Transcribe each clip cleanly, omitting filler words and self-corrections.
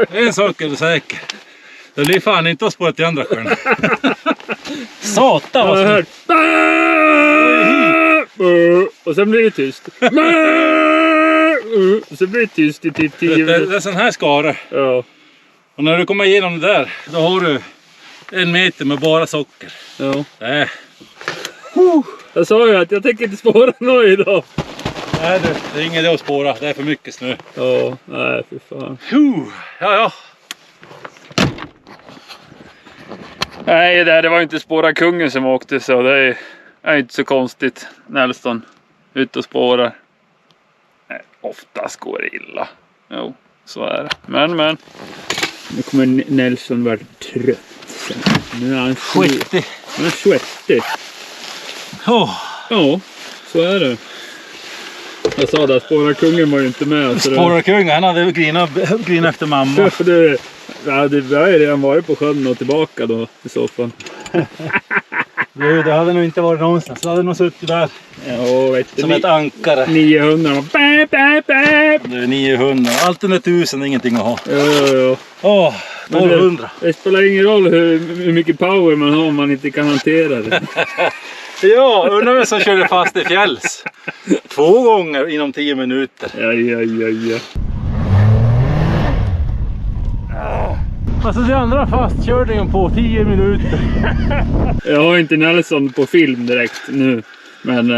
En sak är du säker. Det blir fan inte att spåra till andra sjön. Satan vad snyggt. Och sen blir det tyst. Och sen blir det tyst i typ 10 minuter. Det är sån här skara. Ja. Och när du kommer igenom det där, då har du 1 meter med bara socker. Ja. Jag sa ju att jag tänker inte spåra något idag. Nej du, det är ingen idé att spåra. Det är för mycket snö. Ja, nej för fan. Ja. Nej, det var inte spåra kungen som åkte, så det är inte så konstigt. Nelson ut och spårar. Nej, oftast går det illa. Jo, så är det. Men. Nu kommer Nelson vara trött sen. Nu är han svettig. Han är svettig. Ja, så är det. Jag sa det, spåra kungen var ju inte med. Spåra kungen, han hade grinat efter mamma. Det har ju redan varit på sjön och tillbaka då i så fall. Du, det hade nog inte varit någonstans. Det hade nog suttit där. Ja, vet du. Som ett ankare. 900. Du är 900. Allt under 1000 är ingenting att ha. Ja. 1200. Det spelar ingen roll hur mycket power man har om man inte kan hantera det. Ja, undrar vem som körde fast i fjälls. 2 gånger inom 10 minuter. Ja. Alltså det andra fastkörningen på 10 minuter. Jag har inte Nelson på film direkt nu. Men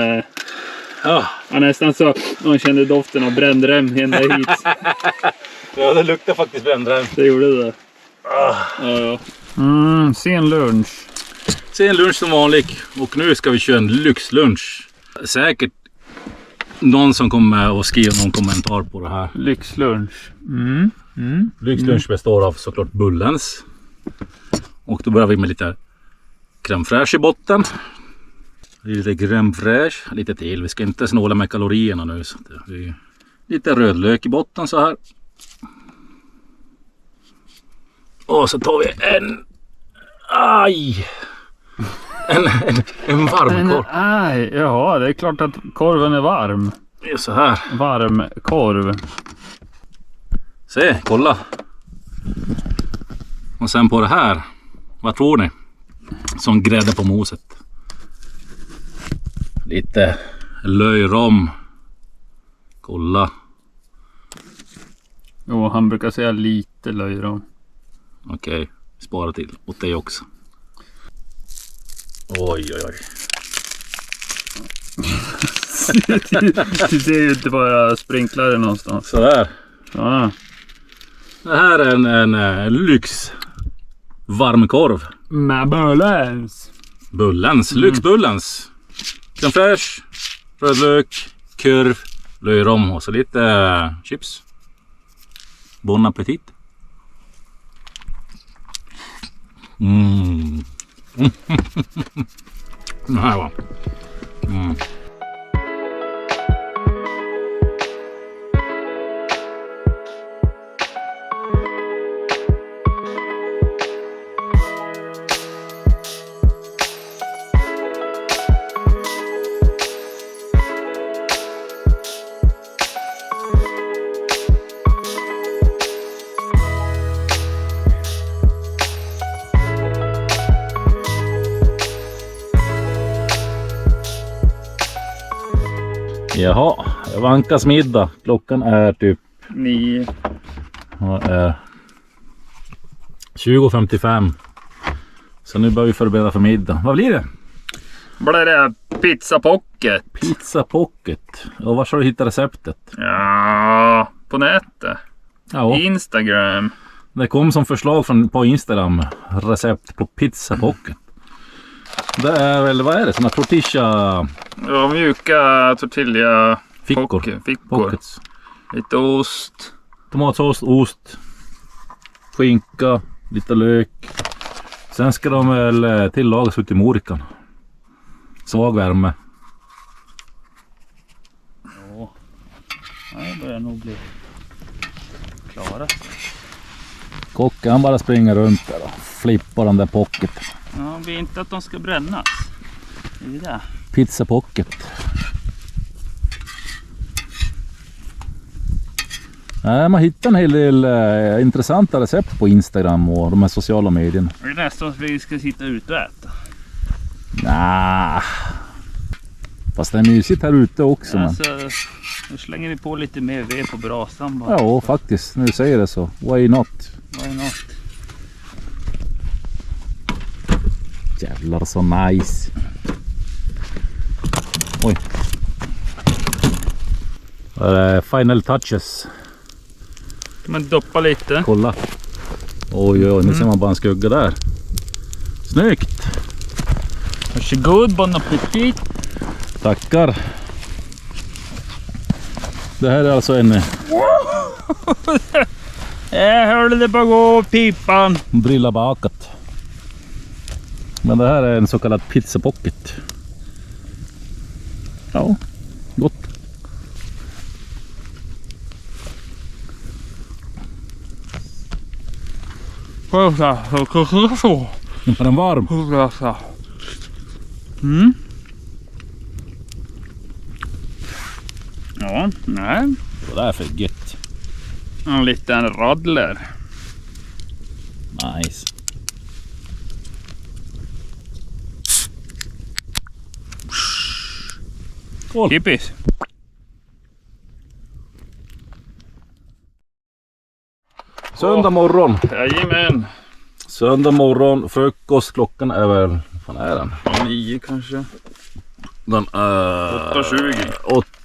han nästan så man kände doften av brändrem ända hit. Ja, det luktar faktiskt brändrem. Det gjorde det. Ja. Sen lunch. Sen lunch som vanligt. Och nu ska vi köra en lyxlunch. Säkert någon som kommer att skriva någon kommentar på det här. Lyxlunch. Lyxlunch består av såklart bullens. Och då börjar vi med lite crème fraîche i botten. Lite crème fraîche, lite till. Vi ska inte snåla med kalorierna nu. Så det är lite rödlök i botten så här. Och så tar vi en varm korv. Ja, det är klart att korven är varm. Det är så här. Varm korv. Se, kolla. Och sen på det här, vad tror ni? Som grädde på moset. Lite löjrom. Kolla. Jo, han brukar säga lite löjrom. Okej, spara till åt dig också. Oj. Du ser ju inte bara sprinklare någonstans. Sådär. Ja. Det här är en lyx varmkorv. Med bullens. Lyxbullens. Crème fraîche, rödlök, kurv, löjrom och så lite chips. Bon appetit. Det här var. Jaha, Vankas middag. Klockan är typ 9. 20:55. Så nu börjar vi förbereda för middag. Vad blir det? Blir det pizza pocket? Pizza pocket. Och var ska du hitta receptet? Ja, på nätet. Ja. Instagram. Det kom som förslag på Instagram. Recept på pizza pocket. Det är väl, vad är det? Såna tortilla... Ja, mjuka tortilla fickor. Pockets. Lite ost. Tomatsås, ost. Skinka. Lite lök. Sen ska de väl tillagas ut i morikan. Svag värme. Ja, det börjar nog bli klara. Kocken han bara springer runt där och flippar den där pocket. Ja, vi inte att de ska brännas. Det är det. Pizza pocket. Nej, man hittar en hel del intressanta recept på Instagram och de här sociala medierna. Det är nästan så vi ska sitta ute och äta. Nah. Fast det är mysigt här ute också. Alltså, nu slänger vi på lite mer ved på brasan bara. Ja, faktiskt. Nu säger det så. Why not? Why not? Jävlar så nice. Oj. Final touches. Kan man doppa lite? Kolla. Oj, oj, nu ser man bara en skugga där. Snyggt. Varsågod, bon appetit. Tackar. Det här är alltså en Jag hörde det bara gå pipan. brilla bakat. Men det här är en så kallad pizza pocket. Ja, gott. Är den varm? Mm. Ja, nej. Det där är för gött. En liten radler. Nice. Skål. Kippis. Söndag morgon. Jajamän. Söndag morgon. Frukost. Klockan är väl... Vad fan är den? 9 kanske. Den är... 8:20.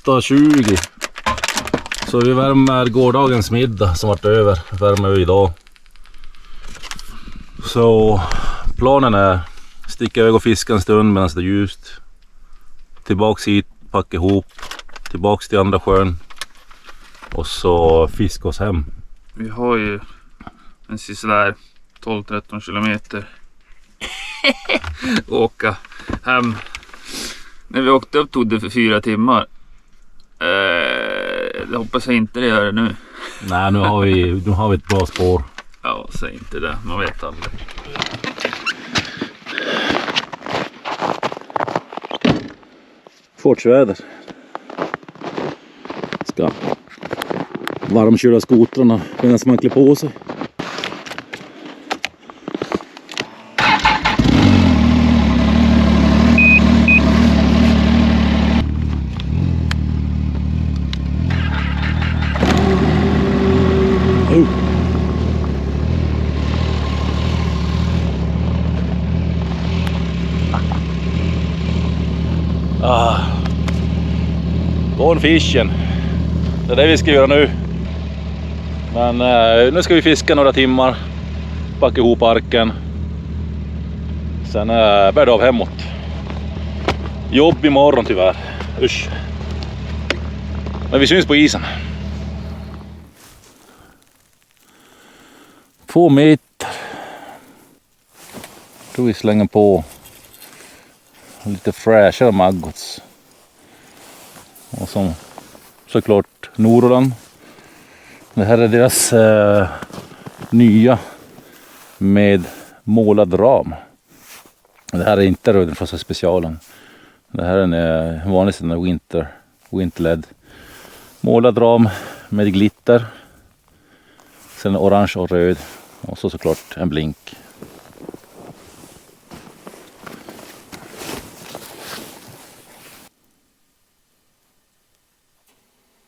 8:20. Så vi värmer gårdagens middag som varit över. Värmer vi idag. Så planen är sticka iväg och fiska en stund medan det är ljust. Tillbaks hit, packa ihop. Tillbaks till andra sjön. Och så fiska oss hem. Vi har ju en sådär 12-13 kilometer åka hem. När vi åkte upp tog det för 4 timmar. Jag hoppas jag inte det gör det nu. Nej, nu har vi ett bra spår. Ja, säg inte det. Man vet aldrig. Fortsväder. Ska varmköra skotrarna medan man klär på sig. Gone fishing. Det är det vi ska göra nu. Men nu ska vi fiska några timmar. Packa ihop arken. Sen bär det av hemåt. Jobb imorgon tyvärr. Usch. Men vi syns på isen. 2 meter. Tror vi slänger på lite fräschare maggots. Och som såklart Noroland. Det här är deras nya med målad ram. Det här är inte Rödenfrossa specialen. Det här är en vanlig sån winterled. Målad ram med glitter. Sen orange och röd. Och så såklart en blink.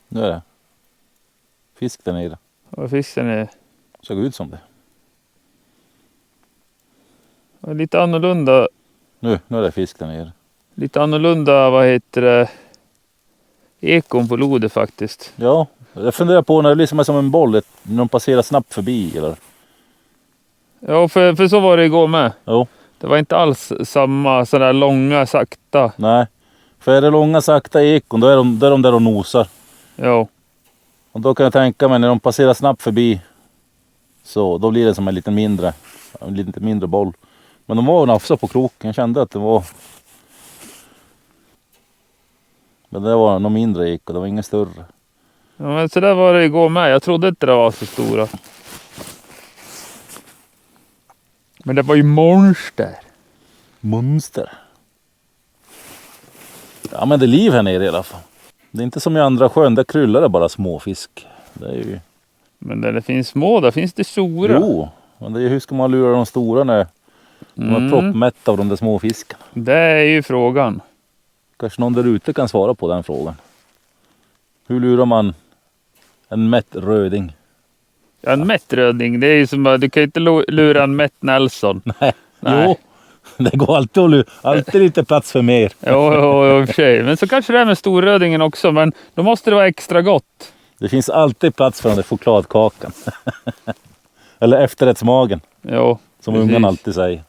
Nu är det fisk där nere. Ja, fisken är Såg ut som det. lite annorlunda. Nu är det fisk där nere. Lite annorlunda, vad heter det? Ekon på lodet faktiskt. Ja, jag funderar på när det blir som en boll. När de passerar snabbt förbi eller? Ja, för så var det igår med. Jo. Det var inte alls samma sådär långa, sakta. Nej. För är det långa sakta ekon då är de där och nosar. Ja. Och då kan jag tänka mig när de passerar snabbt förbi. Så då blir det som en lite mindre boll. Men de var nafsa på kroken. Jag kände att det var. Men det var nog mindre ek och det var ingen större. Ja, men så där var det igår med. Jag trodde inte det var så stora. Men det var ju monster. Monster. Ja men det är liv här nere i alla fall. Det är inte som i andra sjön. Där kryllar det bara småfisk. Det är ju Men där det finns små, där finns det stora. Jo, men det är, hur ska man lura de stora när de är proppmätta av de där små fiskarna? Det är ju frågan. Kanske någon där ute kan svara på den frågan. Hur lurar man en mätt röding? Ja, en mätt röding, det är ju som att du kan inte lura en mätt Nelson. Nej. Jo, det går alltid att lura. Alltid lite plats för mer. Jo, i och för sig. Men så kanske det är med storrödingen också, men då måste det vara extra gott. Det finns alltid plats för den där chokladkakan. Eller efterrättsmagen. Jo, som precis. ungarna alltid säger.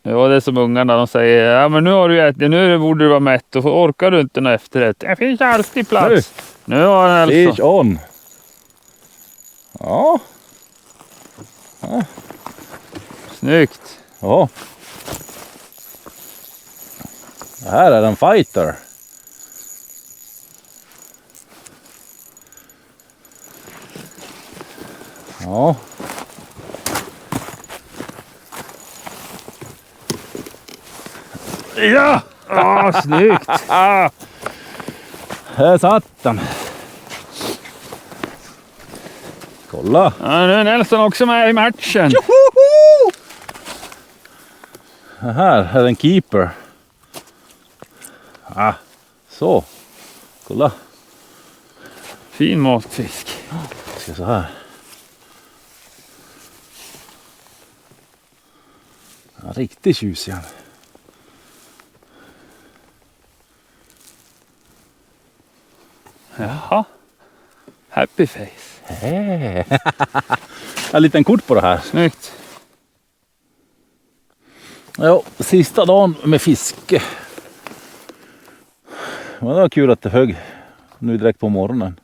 Ja, det är som ungarna, de säger, ja men nu har du ätit, nu borde du vara mätt och orkar du inte någon efterrätt. Det finns alltid plats. Nu har den Fish alltså. on! Ja. Snyggt. Ja. Det här är en fighter. Ja. Ja! Ah, snyggt. Här satt den. Kolla. Ja, nu är Nelson också med i matchen. Det här är en keeper. Så. Kolla. Fin matfisk. Ska så här. Ja, riktigt tjusig. Jaha. Happy face. En liten kort på det här. Snyggt. Ja, sista dagen med fiske. Men det var kul att det högg nu direkt på morgonen.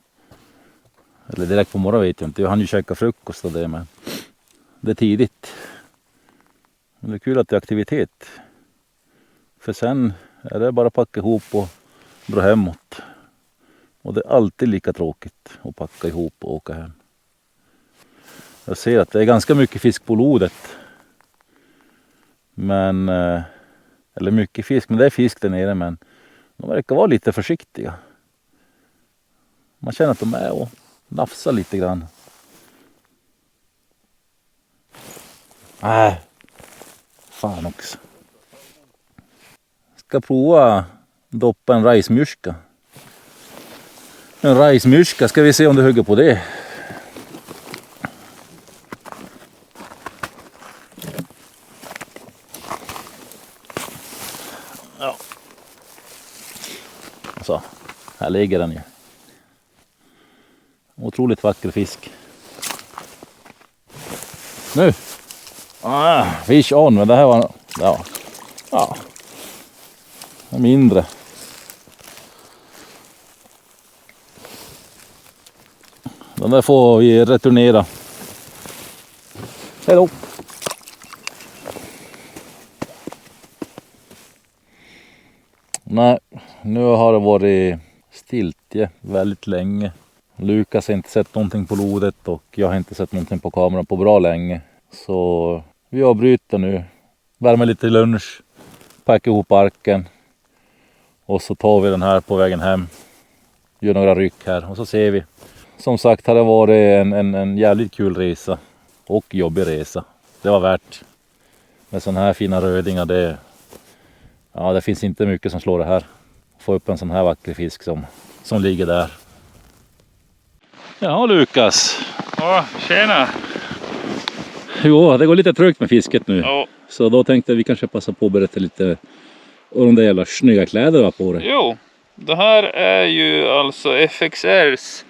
Eller direkt på morgonen vet jag inte. Jag hann ju käka frukost och det, men det är tidigt. Men det är kul att det är aktivitet. För sen är det bara att packa ihop och dra hemåt. Och det är alltid lika tråkigt att packa ihop och åka hem. Jag ser att det är ganska mycket fisk på lodet. Men, eller mycket fisk, men det är fisk där nere, men de verkar vara lite försiktiga. Man känner att de är och nafsar lite grann. Fan också. Ska prova doppa en rajsmyrska. En rajsmyrska, ska vi se om du hugger på det. Ja. Så, här ligger den ju. Otroligt vacker fisk. Nu. Fish on, men det här var ja. Mindre. Den där får vi returnera. Hej då. Nej, nu har det varit stiltje väldigt länge. Lukas har inte sett någonting på lodet och jag har inte sett någonting på kameran på bra länge. Så vi avbryter nu. Värmer lite lunch. Packar ihop arken. Och så tar vi den här på vägen hem. Gör några ryck här och så ser vi. Som sagt har det varit en jävligt kul resa. Och jobbig resa. Det var värt. Med sådana här fina rödingar. Det finns inte mycket som slår det här. Få upp en sån här vacker fisk som ligger där. Ja, Lukas. Ja, tjena. Jo, det går lite trögt med fisket nu. Ja. Så då tänkte vi kanske passa på att berätta lite om de där jävla snygga kläder var på dig. Jo, det här är ju alltså FXRs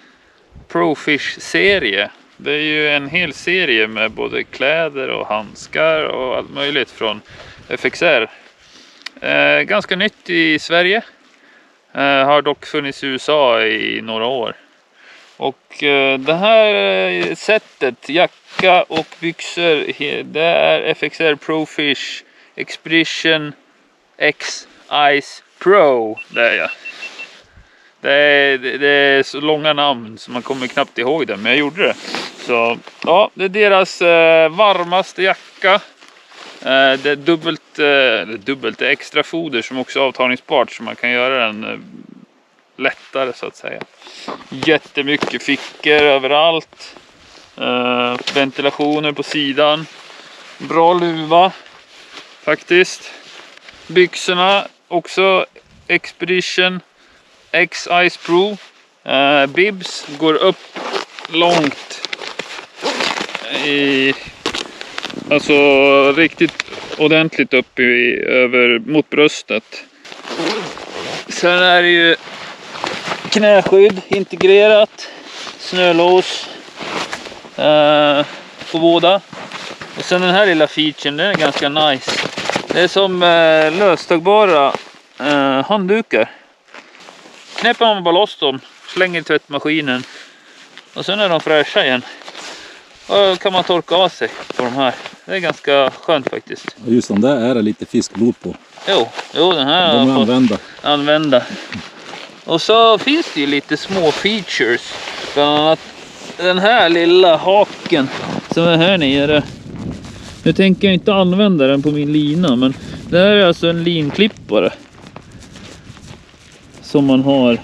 Profish-serie. Det är ju en hel serie med både kläder och handskar och allt möjligt från FXR. Ganska nytt i Sverige. Har dock funnits i USA i några år. Och det här sättet, jacka och byxor, det är FXR Profish Expedition X Ice Pro. Det är så långa namn så man kommer knappt ihåg det, men jag gjorde det. Så ja, det är deras varmaste jacka. Det är dubbelt extra foder som också är avtagningsbart, så man kan göra den lättare så att säga. Jättemycket fickor överallt. Ventilationer på sidan. Bra luva faktiskt. Byxorna också Expedition X Ice Pro. Bibs går upp långt alltså riktigt ordentligt upp över mot bröstet. Sen är det ju knäskydd integrerat, snölås på båda. Och sen den här lilla featuren, den är ganska nice. Det är som löstagbara handdukar. Knäpper man bara loss dem, slänger i tvättmaskinen och sen är de fräscha igen. Och då kan man torka av sig på de här. Det är ganska skönt faktiskt. Just de där är det lite fiskblod på. Jo, den här de är använda. Och så finns det ju lite små features. Bland annat den här lilla haken som är här nere. Nu tänker jag inte använda den på min lina, men det här är alltså en linklippare. Som man har.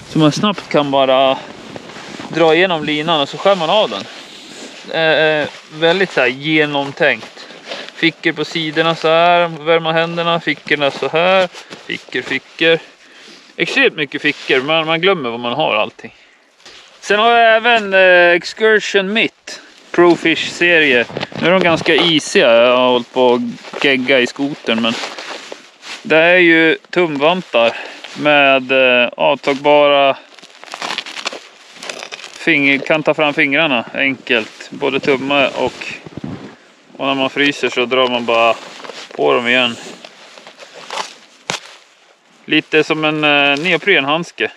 Som man snabbt kan bara dra igenom linan och så skär man av den. Det är väldigt så här genomtänkt. Fickor på sidorna så här, värma händerna, fickorna så här, fickor. Extremt mycket fickor, men man glömmer vad man har allting. Sen har jag även Excursion Mitt Profish-serie. Nu är de ganska isiga, jag har hållit på att gegga i skotern, men det är ju tumvantar med avtagbara kan ta fram fingrarna enkelt, både tumme och när man fryser så drar man bara på dem igen. Lite som en neoprenhandske.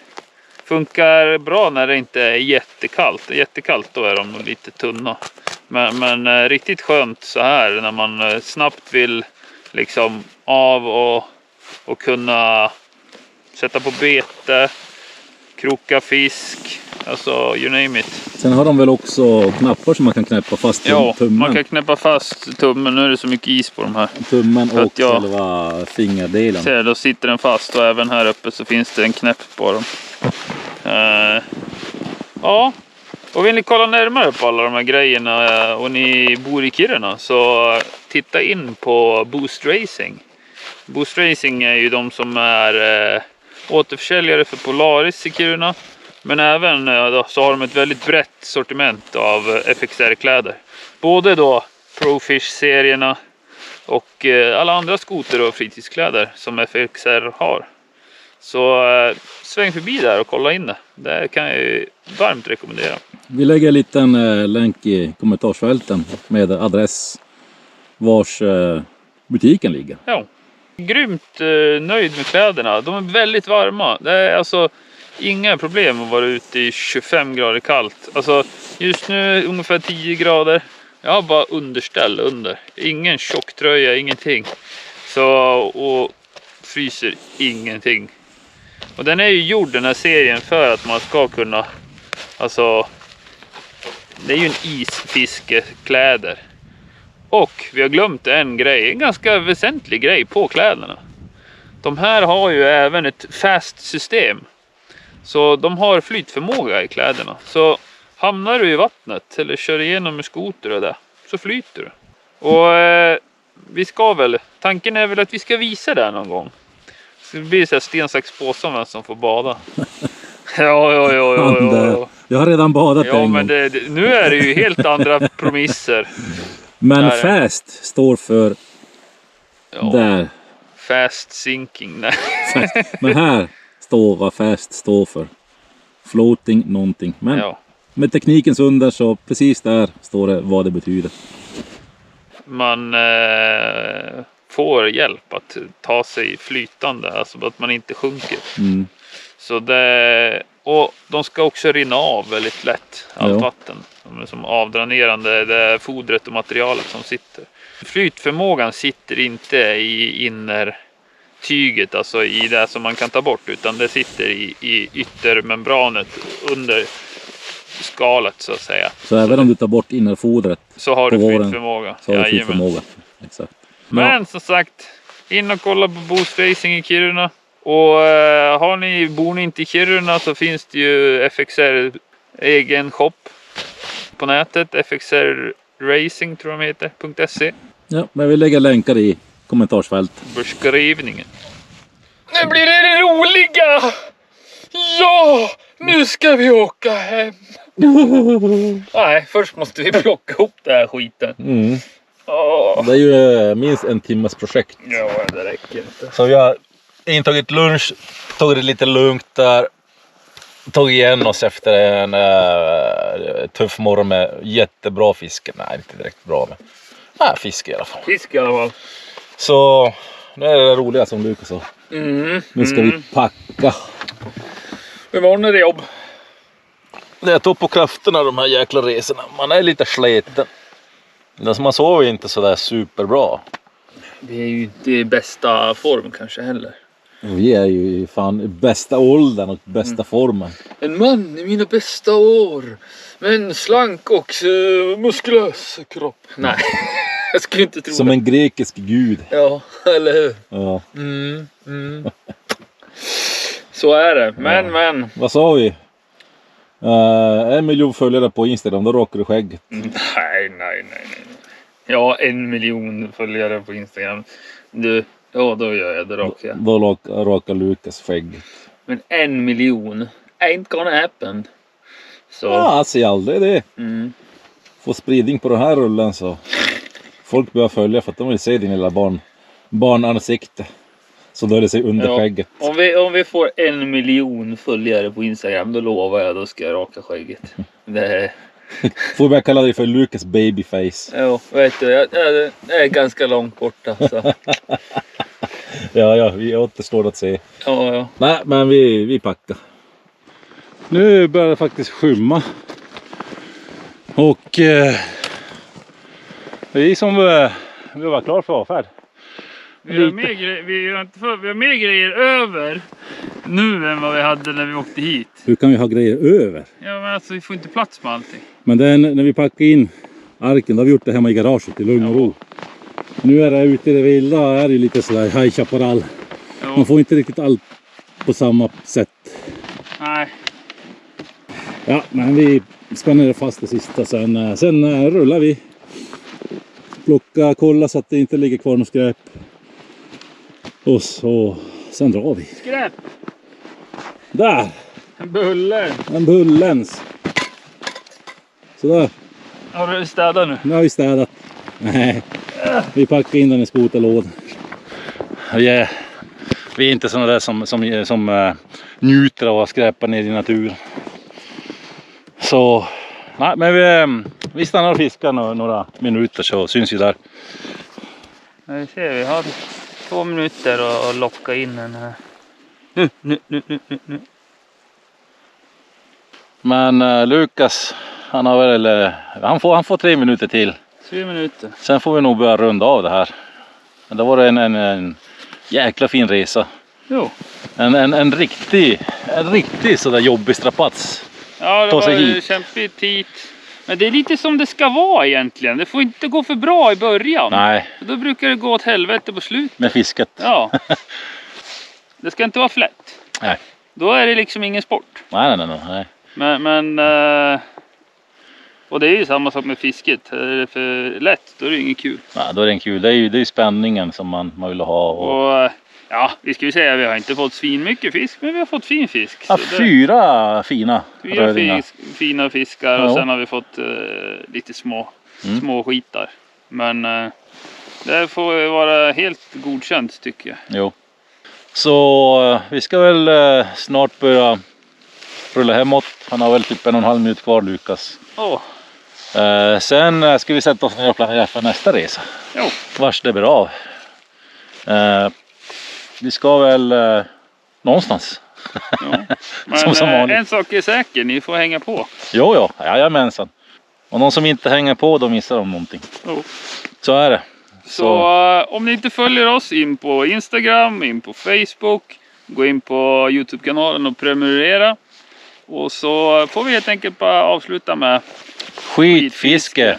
Funkar bra när det inte är jättekallt. Jättekallt då är de nog lite tunna. Men riktigt skönt så här när man snabbt vill liksom av och kunna sätta på bete, kroka fisk, alltså you name it. Sen har de väl också knappar som man kan knäppa fast tummen. Ja, man kan knäppa fast tummen. Nu är det så mycket is på de här. Tummen och själva fingerdelen. Ser, då sitter den fast och även här uppe så finns det en knäpp på dem. Ja, och vill ni kolla närmare på alla de här grejerna och ni bor i Kiruna så titta in på Boost Racing. Boost Racing är ju de som är återförsäljare för Polaris i Kiruna. Men även så har de ett väldigt brett sortiment av FXR-kläder. Både då Profish-serierna och alla andra skoter och fritidskläder som FXR har. Så sväng förbi där och kolla in det. Det kan jag ju varmt rekommendera. Vi lägger en liten länk i kommentarsfälten med adress vars butiken ligger. Ja, grymt nöjd med kläderna. De är väldigt varma. Det är alltså inga problem att vara ute i 25 grader kallt. Alltså just nu ungefär 10 grader. Jag har bara underställ under. Ingen tjocktröja, ingenting. Så, och fryser ingenting. Och den är ju gjord den här serien för att man ska kunna, alltså det är ju en isfiskekläder. Och vi har glömt en grej, en ganska väsentlig grej på kläderna. De här har ju även ett fast system. Så de har flytförmåga i kläderna. Så hamnar du i vattnet eller kör igenom med skoter och det, så flyter du. Och vi ska väl, tanken är väl att vi ska visa det någon gång. Så det blir så här sten, sax, påse om vem som får bada. Ja. Jag har redan badat en gång. Men nu är det ju helt andra promisser. Men fast står för där. Fast sinking. Nej. Men här står vad fast står för. Floating någonting. Men med teknikens under så precis där står det vad det betyder. Man får hjälp att ta sig flytande. Alltså att man inte sjunker. Mm. Så och de ska också rinna av väldigt lätt. Allt vatten. De är som avdranerande. Det är fodret och materialet som sitter. Flytförmågan sitter inte i innertyget. Alltså i det som man kan ta bort. Utan det sitter i yttermembranet under skalet så att säga. Så även om du tar bort innerfodret så har du flytförmåga. Så har du flytförmåga. Exakt. Men som sagt, in och kolla på Boost Racing i Kiruna. Och bor ni inte i Kiruna så finns det ju FXR egen shop på nätet. FXR Racing tror jag de heter, .se. Ja, men vi lägger länkar i kommentarsfältet. Beskrivningen. Nu blir det roliga! Ja! Nu ska vi åka hem! Nej, först måste vi plocka ihop den här skiten. Det är ju minst en timmes projekt. Ja, det räcker inte. Så vi har intagit lunch, tagit det lite lugnt där. Tagit igen oss efter en tuff morgon med jättebra fiske. Nej, inte direkt bra, men fiske i alla fall. Fisk i alla fall. Så nu är det roliga som Lukas sa. Nu ska vi packa. Imorgon är det jobb. Det är topp på krafterna de här jäkla resorna. Man är lite sliten. Man sover inte sådär superbra. Vi är ju inte i bästa form kanske heller. Vi är ju i fan bästa åldern och bästa formen. En man i mina bästa år. Med en slank och muskulös kropp. Nej, jag skulle inte tro som det. en grekisk gud. Ja, eller hur? Ja. Så är det. Men. Vad sa vi? 1 miljon följare på Instagram, då råkar du skägget. Nej. Ja, 1 miljon följare på Instagram. Ja, då gör jag det rakt. Ja. Då råkar Lukas skägget. Men 1 miljon ain't gonna happen. Så. Ja, alltså aldrig det. Få spridning på den här rullen så folk börjar följa för att de vill se din lilla barnansikte. Så då är det sig under skägget. Om vi får 1 miljon följare på Instagram, då lovar jag, då ska jag raka skägget. Det får börja kalla dig för Lukas babyface. Ja, vet du, jag är ganska långt borta. Så. Ja, vi återstår att se. Ja. Nej, men vi packar. Nu börjar det faktiskt skymma. Och vi var klar för avfärd. Vi har mer grejer över nu än vad vi hade när vi åkte hit. Hur kan vi ha grejer över? Ja, men alltså vi får inte plats med allting. Men det är när vi packar in arken, då har vi gjort det hemma i garaget i lugn och ro. Nu är det ute i det vilda, är det lite sådär High Chaparral. Man får inte riktigt allt på samma sätt. Nej. Ja, men vi spänner fast det sista, sen rullar vi. Kolla så att det inte ligger kvar något skräp. Och så sen drar vi. Skräp! Där! En bulle! En bullens. Sådär. Har du städat nu? Nu har vi städat. Nej, vi packar in den i skoterlådan. Vi är inte sådana där som njuter av att skräpa ner i naturen. Så, nej, men vi stannar och fiskar några minuter så syns vi där. Vi ser, vi har 2 minuter att locka in den här. Nu. Men Lukas, han får 3 minuter till. 3 minuter. Sen får vi nog börja runda av det här. Men det var en jäkla fin resa. Jo. En riktig sådär jobbig strapats. Ja, det var kämpigt hit. Men det är lite som det ska vara egentligen. Det får inte gå för bra i början. Nej. Då brukar det gå åt helvete på slutet. Med fisket. Ja. Det ska inte vara flätt. Nej. Då är det liksom ingen sport. Nej. Men och det är ju samma sak med fisket. Är det för lätt, då är det inget kul. Ja, då är det en kul. Det är ju spänningen som man vill ha. Och ja, vi ska ju säga att vi har inte fått mycket fisk, men vi har fått fin fisk. Ja, 4 fina fina fiskar och sen har vi fått lite små skitar. Men det får vara helt godkänt tycker jag. Jo. Så vi ska väl snart börja rulla hemåt. Han har väl typ 1,5 minut kvar, Lukas. Sen ska vi sätta oss ner och planera för nästa resa. Jo. Vars det blir av. Vi ska väl någonstans. Ja. Men en sak är säker, ni får hänga på. Jo, jajamensan. Och någon som inte hänger på, då missar de någonting. Jo. Så är det. Så om ni inte följer oss, in på Instagram, in på Facebook, gå in på YouTube-kanalen och prenumerera. Och så får vi helt enkelt bara avsluta med skitfiske.